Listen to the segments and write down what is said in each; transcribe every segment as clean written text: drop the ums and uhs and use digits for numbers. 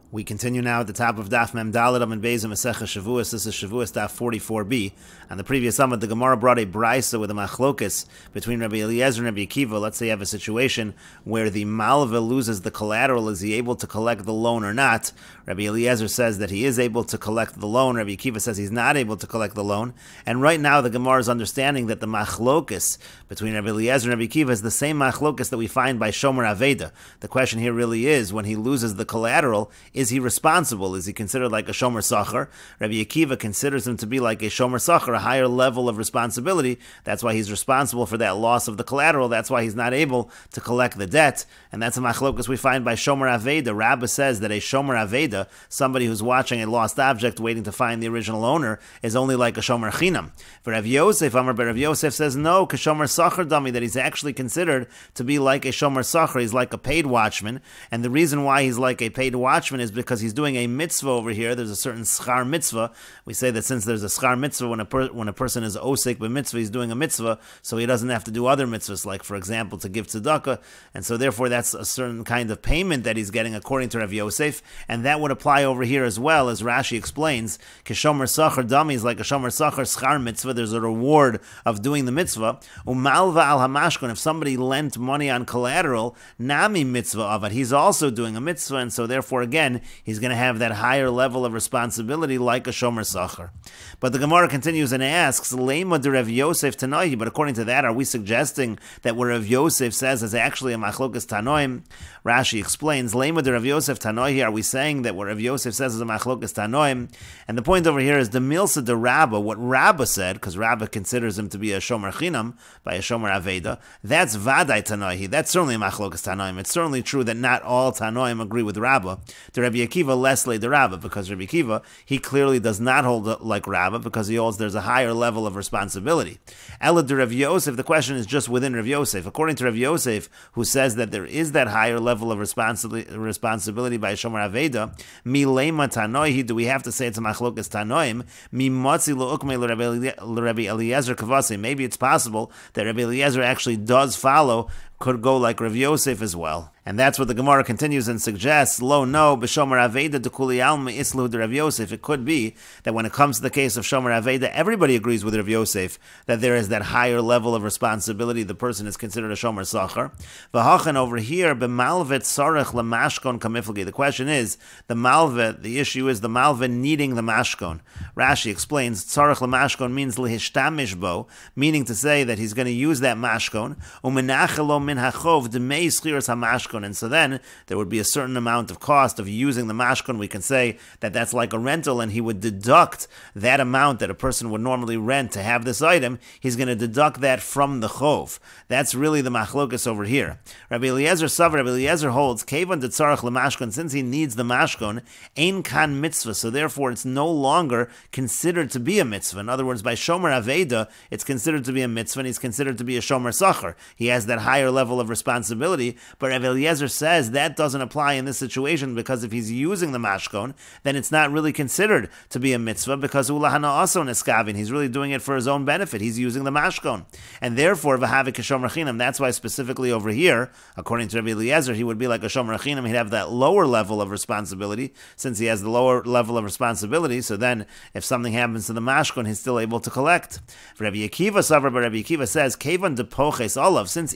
We continue now at the top of Daf Mem Daled Amud Beis in Meseches Shevuos. This is Shevuos Daf 44b. On the previous Amud, the Gemara brought a brisa with a machlokes between Rabbi Eliezer and Rabbi Akiva. Let's say you have a situation where the malva loses the collateral. Is he able to collect the loan or not? Rabbi Eliezer says that he is able to collect the loan. Rabbi Akiva says he's not able to collect the loan. And right now the Gemara is understanding that the machlokes between Rabbi Eliezer and Rabbi Akiva is the same machlokes that we find by Shomer Aveda. The question here really is, when he loses the collateral, is he responsible? Is he considered like a Shomer Sachar? Rabbi Akiva considers him to be like a Shomer Sachar, a higher level of responsibility. That's why he's responsible for that loss of the collateral. That's why he's not able to collect the debt. And that's a machlokas we find by Shomer Aveda. Rabbah says that a Shomer Aveda, somebody who's watching a lost object waiting to find the original owner, is only like a Shomer Chinam. For Rav Yosef, Rav Yosef says no, Shomer Sachar Dami, that he's actually considered to be like a Shomer Sachar. He's like a paid watchman. And the reason why he's like a paid watchman is because he's doing a mitzvah over here. There's a certain schar mitzvah. We say that since there's a schar mitzvah, when a person is osek b'mitzvah, he's doing a mitzvah, so he doesn't have to do other mitzvahs, like, for example, to give tzedakah, and so therefore that's a certain kind of payment that he's getting according to Rav Yosef, and that would apply over here as well, as Rashi explains. Kishomer sachar dami is like a shomer sachar schar mitzvah. There's a reward of doing the mitzvah. Umalva al hamashkon, if somebody lent money on collateral, nami mitzvah avad, he's also doing a mitzvah, and so therefore again he's going to have that higher level of responsibility like a shomer sachar. But the Gemara continues and asks, Lema de Rav Yosef Tanohi, but according to that, are we suggesting that what Rav Yosef says is actually a machlokas Tanoim? Rashi explains, Lema de Rav Yosef Tanohi, are we saying that what Rav Yosef says is a machlokas Tanoim? And the point over here is the milsa de Rabbah, what Rabbah said, because Rabbah considers him to be a shomer chinam by a shomer aveda, that's vadai Tanohi, that's certainly a machlokas Tanoim. It's certainly true that not all Tanoim agree with Rabbah. To Rabbi Akiva, lesle de Rabbah, because Rabbi Akiva, he clearly does not hold like Rabbah, because he holds there's a higher level of responsibility. Ela de Rav Yosef, the question is just within Rav Yosef. According to Rav Yosef, who says that there is that higher level of responsibility by Shomer Aveda, mi lema tanoihi, do we have to say it's a machlokas tanoim? Mi motzi lo'ukmei l'Rabbi Eliezer kavasi. Maybe it's possible that Rabbi Eliezer actually does follow, could go like Rav Yosef as well. And that's what the Gemara continues and suggests, lo no, b'shomer aveda dekuli alma islu de Rav Yosef. It could be that when it comes to the case of shomer aveda, everybody agrees with Rav Yosef that there is that higher level of responsibility. The person is considered a shomer sachar. V'hachan over here, b'malvet sarech lemashkon kamiflagi. The question is, the malvet, the issue is the malvet needing the mashkon. Rashi explains, sarech lemashkon means lehistamish bo, meaning to say that he's going to use that mashkon, umenachelo min hachov demei schiras hamashkon. And so then there would be a certain amount of cost of using the mashkon. We can say that that's like a rental, and he would deduct that amount that a person would normally rent to have this item. He's going to deduct that from the chov. That's really the machlokas over here. Rabbi Eliezer holds kevan de tzarach lemashkon, since he needs the mashkon, ein kan mitzvah, so therefore it's no longer considered to be a mitzvah. In other words, by shomer aveda, it's considered to be a mitzvah, and he's considered to be a shomer sachar. He has that higher level of responsibility, but Rabbi Eliezer says that doesn't apply in this situation, because if he's using the mashkon, then it's not really considered to be a mitzvah, because ulahana also neskavin, he's really doing it for his own benefit. He's using the mashkon, and therefore v'havik shomer chinam. That's why specifically over here, according to Rabbi Eliezer, he would be like a shomer chinam. He'd have that lower level of responsibility, since he has the lower level of responsibility. So then, if something happens to the mashkon, he's still able to collect. For Rabbi Akiva, but Rabbi Akiva says kevan de poches olav, since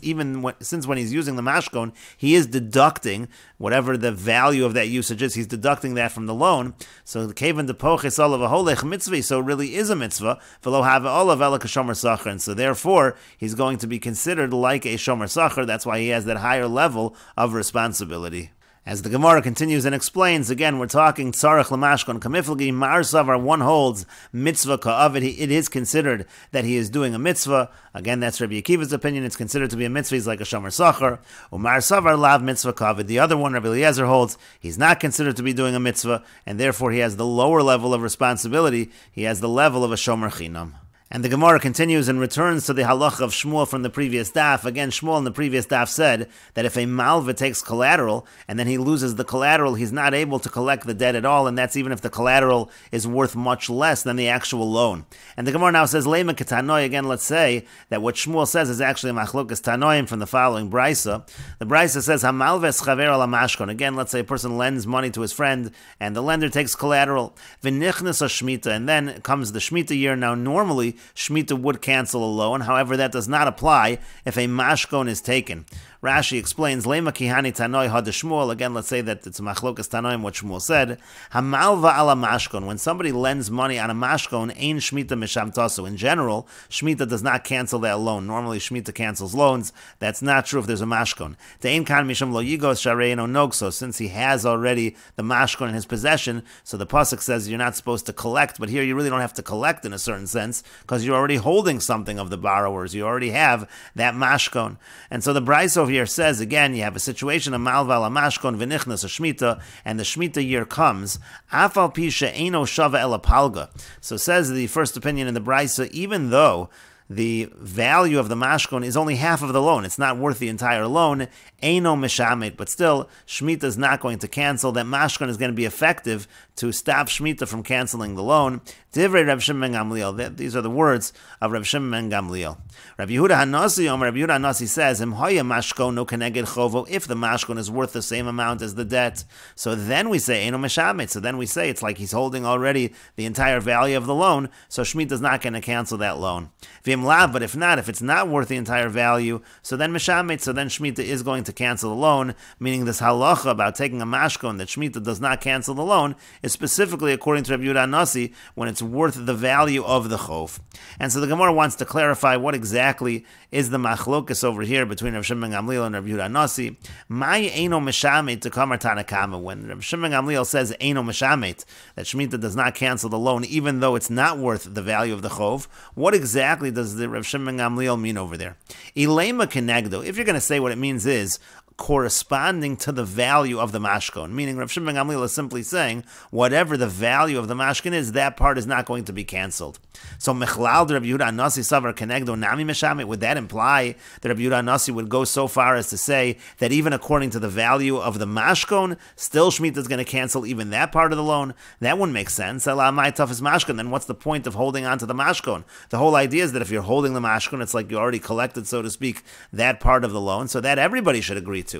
when he's using the mashkon, he is deducting whatever the value of that usage is. He's deducting that from the loan. So the kevan de poches olav aholech mitzvah, so it really is a mitzvah. V'lo have olav ela kashomer sachar, and so therefore he's going to be considered like a shomer sachar. That's why he has that higher level of responsibility. As the Gemara continues and explains, again, we're talking tzarech lemashkon kamiflagi. Mar savar, one holds mitzvah ka'avid. It is considered that he is doing a mitzvah. Again, that's Rabbi Akiva's opinion. It's considered to be a mitzvah. He's like a shomer sachar. Umar savar lav mitzvah ka'avid. The other one, Rabbi Eliezer, holds he's not considered to be doing a mitzvah, and therefore he has the lower level of responsibility. He has the level of a shomer chinam. And the Gemara continues and returns to the halacha of Shmuel from the previous daf. Again, Shmuel in the previous daf said that if a malva takes collateral and then he loses the collateral, he's not able to collect the debt at all, and that's even if the collateral is worth much less than the actual loan. And the Gemara now says, Lema ketanoi, again, let's say that what Shmuel says is actually a machlokas tanoim from the following brisa. The brisa says, Hamalva es chaver ala mashkon. Again, let's say a person lends money to his friend, and the lender takes collateral. V'nichnas shmita, and then comes the shmita year. Now, normally, Shemitah would cancel a loan. However, that does not apply if a mashkon is taken. Rashi explains, Lema kihani tanoi had Shmuel. Again, let's say that it's a machlokas tanoim, what Shmuel said. Hamalva ala mashkon. When somebody lends money on a mashkon, ein shmita misham tasu. In general, shmita does not cancel that loan. Normally, shmita cancels loans. That's not true if there's a mashkon. Te'ein kan misham lo yigos shareino nogso. Since he has already the mashkon in his possession, so the pasuk says you're not supposed to collect. But here, you really don't have to collect in a certain sense because you're already holding something of the borrowers. You already have that mashkon. And so the brisa over here says, again, you have a situation of malva ala mashkon v'nichnas a shmita, and the shmita year comes, afal pi she'eino shava ela palga. So says the first opinion in the brisa, even though the value of the mashkon is only half of the loan, it's not worth the entire loan, eino mishamet, but still, Shemitah is not going to cancel. That mashkon is going to be effective to stop Shemitah from canceling the loan. Divrei Rav Shimon ben Gamliel. These are the words of Rav Shimon ben Gamliel. Rav Yehuda Hanasi, Rabbi Yehuda Hanasi says, Im hoya mashkon no keneged chovo, if the mashkon is worth the same amount as the debt, so then we say eino mishamet. So then we say it's like he's holding already the entire value of the loan, so Shemitah is not going to cancel that loan. V'im lav, but if not, if it's not worth the entire value, so then mishamet, so then Shemitah is going to cancel the loan, meaning this halacha about taking a mashkon that Shemitah does not cancel the loan is specifically according to Rabbi Yehuda Hanasi when it's worth the value of the chof. And so the Gemara wants to clarify what exactly is the machlokas over here between Rav Shimon ben Gamliel and Rabbi Yehuda Hanasi. Mai eino mishamet to kamar tanakama. When Rav Shimon ben Gamliel says eino mishamet, that Shemitah does not cancel the loan even though it's not worth the value of the chof, what exactly does the Rav Shimon ben Gamliel mean over there? Ilema kenegdo. If you're going to say what it means is corresponding to the value of the mashkon, meaning Rav Shimon ben Gamliel is simply saying whatever the value of the mashkon is, that part is not going to be cancelled. So mechlal Rabbi Yehuda Hanasi savar kenegdo nami meshamet, would that imply that Rabbi Yehuda Hanasi would go so far as to say that even according to the value of the mashkon, still Shemitah is going to cancel even that part of the loan? That wouldn't make sense. Elah mai tafis mashkon, then what's the point of holding on to the mashkon? The whole idea is that if you're holding the mashkon, it's like you already collected, so to speak, that part of the loan, so that everybody should agree to.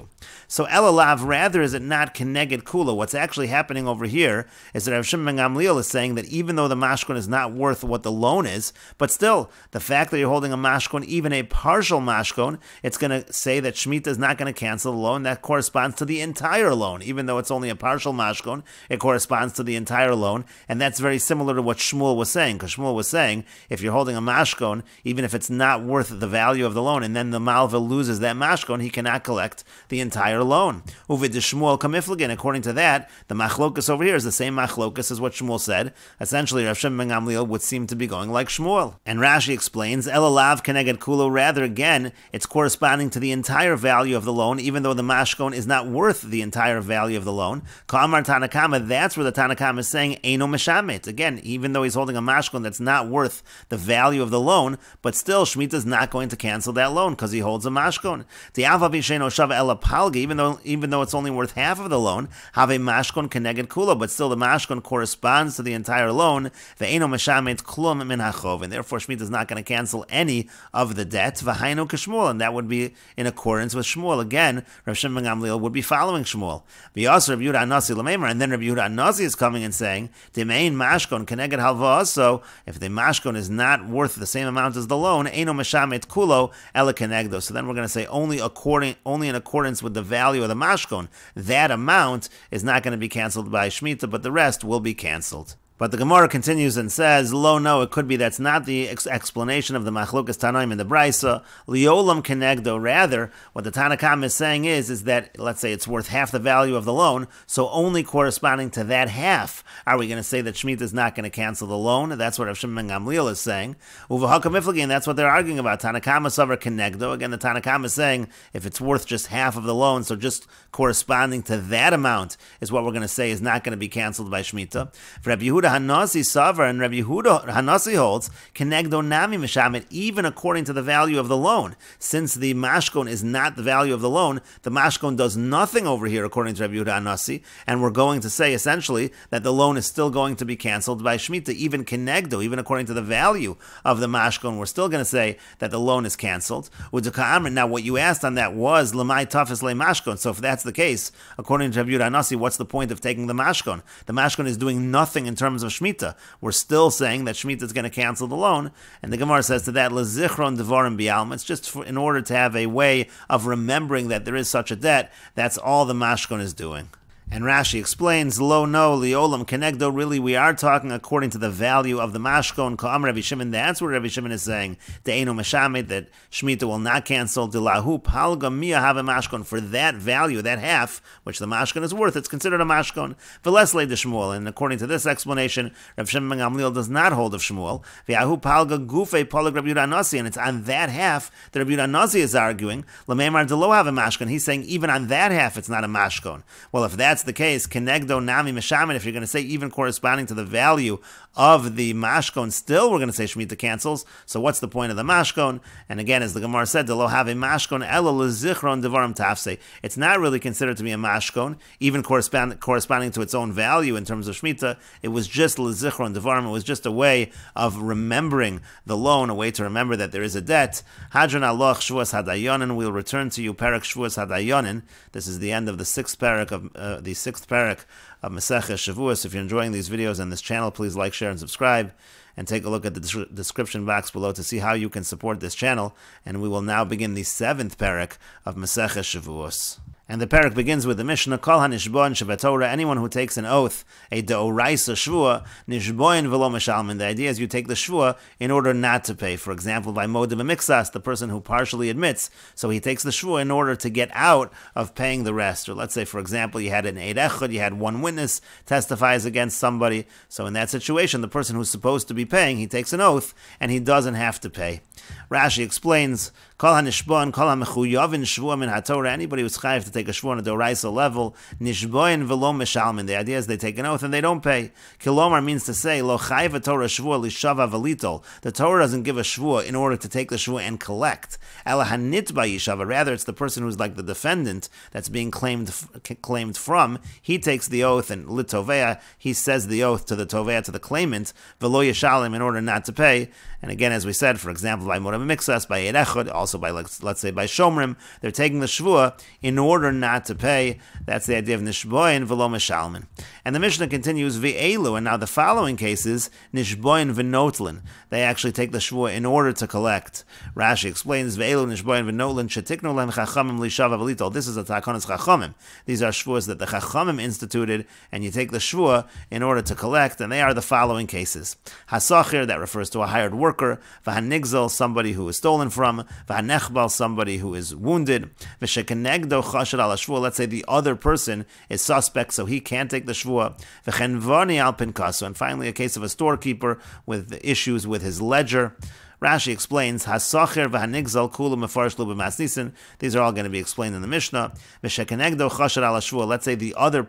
So elalav, rather is it not keneged kula? What's actually happening over here is that Rav Shimon ben Gamliel is saying that even though the mashkon is not worth what the loan is, but still, the fact that you're holding a mashkon, even a partial mashkon, it's going to say that Shemitah is not going to cancel the loan. That corresponds to the entire loan. Even though it's only a partial mashkon, it corresponds to the entire loan, and that's very similar to what Shmuel was saying, because Shmuel was saying, if you're holding a mashkon, even if it's not worth the value of the loan, and then the malva loses that mashkon, he cannot collect the entire loan. Uvid Shmuel kamiflagin. According to that, the machlokas over here is the same machlokas as what Shmuel said. Essentially, Rav Shimon ben Gamliel would seem to be going like Shmuel. And Rashi explains, elalav keneged kulo. Rather, again, it's corresponding to the entire value of the loan, even though the mashkon is not worth the entire value of the loan. Ka'amar Tanakama. That's where the Tanakama is saying eino meshamet. Again, even though he's holding a mashkon that's not worth the value of the loan, but still Shemitah is not going to cancel that loan because he holds a mashkon. The alva b'sheino shava ela palga, even though it's only worth half of the loan, have a mashkon keneged kula, but still the mashkon corresponds to the entire loan. Ve'eno meshamet klum min hachov, and therefore Shemitah is not going to cancel any of the debt. V'hainu k'Shmuel, and that would be in accordance with Shmuel. Again, Rav Shimon ben Gamliel would be following Shmuel. V'yasser Rabbi Yehuda Hanasi l'meimer, and then Rabbi Yehuda Hanasi is coming and saying, Demein mashkon keneged halva. So if the mashkon is not worth the same amount as the loan, eino meshamet kulo ela kenegdo. So then we're going to say only in accordance with the value of the mashkon, that amount is not going to be canceled by Shemitah, but the rest will be canceled. But the Gemara continues and says, "Lo, no, it could be that's not the explanation of the machlokas tanaim in the brisa. Liolam kenegdo. Rather, what the Tanakam is saying is that let's say it's worth half the value of the loan, so only corresponding to that half are we going to say that Shemitah is not going to cancel the loan? That's what Rav Shimon ben Gamliel is saying. Uvahakam and that's what they're arguing about. Tanakama savar kenegdo. Again, the Tanakam is saying if it's worth just half of the loan, so just corresponding to that amount is what we're going to say is not going to be canceled by Shemitah. For Rabbi Yehuda Hanasi Savar and Rabbi Yehuda Hanasi holds, Kenegdo Nami Mishamet, even according to the value of the loan. Since the mashkon is not the value of the loan, the mashkon does nothing over here according to Rabbi Yehuda Hanasi, and we're going to say essentially that the loan is still going to be canceled by Shemitah, even Kenegdo, even according to the value of the mashkon, we're still going to say that the loan is canceled. Now, what you asked on that was Lamai Tafis Le Mashkon. So if that's the case, according to Rabbi Yehuda Hanasi, what's the point of taking the mashkon? The mashkon is doing nothing in terms of Shemitah. We're still saying that Shemitah is going to cancel the loan, and the Gemara says to that, Lezichron Devarim Bialma. It's just in order to have a way of remembering that there is such a debt. That's all the mashkon is doing. And Rashi explains, Lo no liolam kenegdo. Really, we are talking according to the value of the mashkon. Ka'am Rabbi Shimon. That's what Rabbi Shimon is saying. De'enu meshamed, that Shemitah will not cancel. Dilahu palga mia have a mashkon, for that value, that half which the mashkon is worth. It's considered a mashkon. V'lesle de Shmuel. And according to this explanation, Rabbi Shimon ben Gamliel does not hold of Shmuel. V'yahu palga gufe polag Rabbi Yehuda Hanasi, and it's on that half that Rabbi Yehuda Hanasi is arguing. Lamemar delo have a mashkon. He's saying even on that half it's not a mashkon. Well, if that's the case, Kenegdo Nami Meshamin, if you're going to say even corresponding to the value of the mashkon, still we're going to say Shemitah cancels. So what's the point of the mashkon? And again, as the Gemara said, Delo have a mashkon elo lezichron devarim tafse. It's not really considered to be a mashkon, even corresponding to its own value in terms of Shemitah. It was just lezichron devarim. It was just a way of remembering the loan, a way to remember that there is a debt. Hadron aloch Shevuos hadayonin. We'll return to you Perek Shevuos hadayonin. This is the end of the sixth parak of Mesechet Shavuos. If you're enjoying these videos on this channel, please like, share, and subscribe. And take a look at the description box below to see how you can support this channel. And we will now begin the seventh parak of Mesechet Shavuos. And the parak begins with the Mishnah, Kol hanishboin shebetorah, anyone who takes an oath, a deoraisa shvua, nishboin velo meshalmin. The idea is you take the shvua in order not to pay. For example, by modim mixas, the person who partially admits, so he takes the shvua in order to get out of paying the rest. Or let's say, for example, you had an eid echad, you had one witness testifies against somebody. So in that situation, the person who's supposed to be paying, he takes an oath, and he doesn't have to pay. Rashi explains, Kol hanishboin, kol hamechuyavin shvua min haTorah, anybody who's chayiv to take a shvua on a doraisa level, nishboin velo meshalmin. The idea is they take an oath and they don't pay. Kilomar means to say, lo chayiv Torah shvua lishava velitol. The Torah doesn't give a shvua in order to take the shvua and collect. Ela hanitba yishava. Rather, it's the person who's like the defendant that's being claimed from. He takes the oath, and litovea, he says the oath to the tovea, to the claimant, velo yishalim, in order not to pay. And again, as we said, for example, by morim mixas, by eid echad, also by, let's say, by shomrim, they're taking the shvua in order not to pay. That's the idea of nishboin velo meshalmin. And the Mishnah continues, v'elu, and now the following cases, nishboin v'notlin. They actually take the shvua in order to collect. Rashi explains, v'elu nishboin v'notlin, shetiknu lem chachamim lishava v'litol. This is a takonos chachamim. These are shvuas that the chachamim instituted, and you take the shvua in order to collect, and they are the following cases. Hasachir, that refers to a hired worker. V'hanigzel, somebody who is stolen from. V'hanechbal, somebody who is wounded. V'shekenegdo chashad al shvua. Let's say the other person is suspect, so he can't take the shvua. V'chenvani al pinkaso. And finally, a case of a storekeeper with issues with his ledger. Rashi explains, Hasacher v'hanigzal kula mefarish lu b'masnisin. These are all going to be explained in the Mishnah. V'shekenegdo chashad al shvua. Let's say the other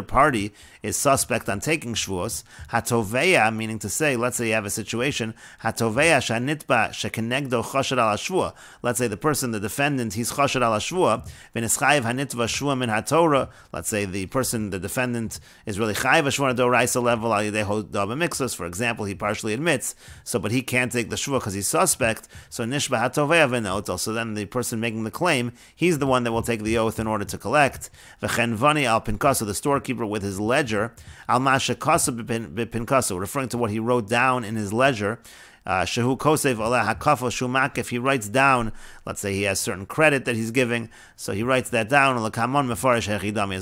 party is suspect on taking shvuos. Hatoveya, meaning to say, let's say you have a situation, hatoveya shanitba shekenegdo chashad al shvua. Let's say the person, the defendant, he's chashad al shvua. V'nischayev hanitva shvua min haTorah. Let's say the person, the defendant, is really chayev shvua on a doraisa level al yedei hodah b'mixus. For example, he partially admits, but he can't take the shvua because he's suspect. So nishba hatoveya v'notel. So then the person making the claim, he's the one that will take the oath in order to collect. V'chenvani al pinkaso, the storekeeper with his ledger, al masha kasa b'pinkaso, referring to what he wrote down in his ledger. Shehu kosev olah hakafo shumak. If he writes down, let's say he has certain credit that he's giving, so he writes that down.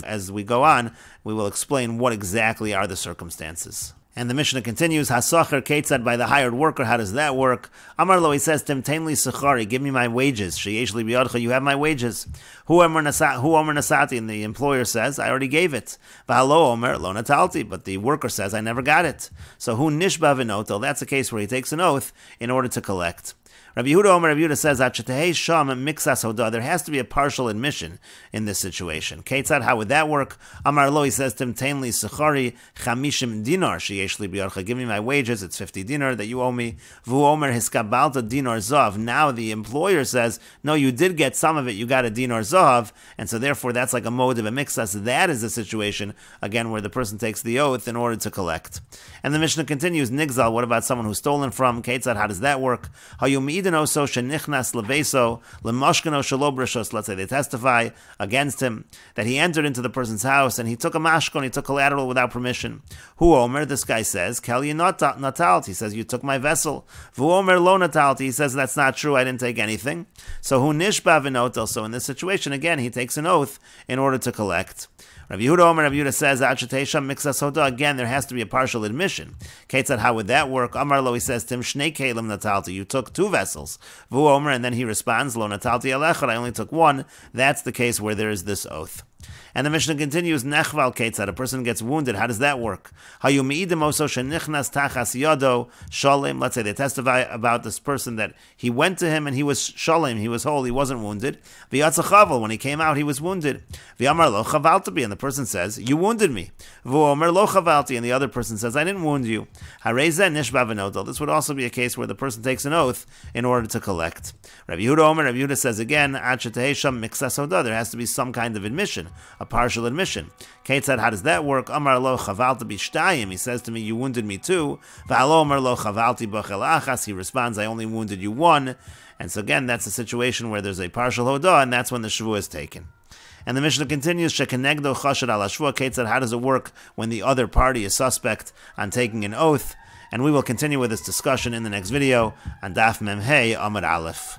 As we go on, we will explain what exactly are the circumstances. And the Mishnah continues, Hasacher Ketzad, by the hired worker, how does that work? Amar lo, he says to him, Taimli Sechari, give me my wages. Sheyesh li biyadcha, you have my wages. Hu omer nasati, and the employer says, I already gave it. V'halo omer lo natalti, but the worker says, I never got it. So hu nishba v'notel, that's a case where he takes an oath in order to collect. Rabbi Yehuda Omer, Rabbi Yehuda says, "Achetehei sham mixas hoda." There has to be a partial admission in this situation. Ketzad, how would that work? Amar lo, he says to him, "Tain li sechari chamishim dinar sheyesh li b'yarcha." Give me my wages. It's 50 dinar that you owe me. V'hu omer hiskabalta dinar zav. Now the employer says, "No, you did get some of it. You got a dinar zav," and so therefore that's like a mode of a mixas. That is the situation again where the person takes the oath in order to collect. And the Mishnah continues, "Nigzal." What about someone who's stolen from? Ketzad, how does that work? Let's say they testify against him that he entered into the person's house and he took a mashkon, he took collateral without permission. Hu omer, this guy says, Kel natalt, he says, you took my vessel. Vu omer lo natalt, he says, that's not true, I didn't take anything. So hu nishba v'notel, so in this situation, again, he takes an oath in order to collect. Rabbi Yehuda Omer, Rabbi Yehuda says, "Achetei mixas hoda." Again, there has to be a partial admission. Ketzad, how would that work? Amar lo, he says to him, "Shnei kelim natalti." You took 2 vessels. Vu Omer, and then he responds, "Lo natalti alechad." I only took 1. That's the case where there is this oath. And the Mishnah continues, Nechval Ketzad, a person gets wounded. How does that work? Let's say they testify about this person that he went to him and he was shalem, he was whole, he wasn't wounded. When he came out, he was wounded. And the person says, you wounded me. And the other person says, I didn't wound you. This would also be a case where the person takes an oath in order to collect. Rabbi Yehuda Omer, Rabbi Yehuda says again, there has to be some kind of admission, a partial admission. Ketzad, how does that work? Amar lo chavalta bishtayim. He says to me, you wounded me 2. V'alo amar lo chavalti b'chel achas. He responds, I only wounded you 1. And so again, that's a situation where there's a partial hodah, and that's when the Shavuot is taken. And the Mishnah continues, shekenegdo chashad al hashvuah. Ketzad, how does it work when the other party is suspect on taking an oath? And we will continue with this discussion in the next video on Daf Mem Hey Amud Aleph.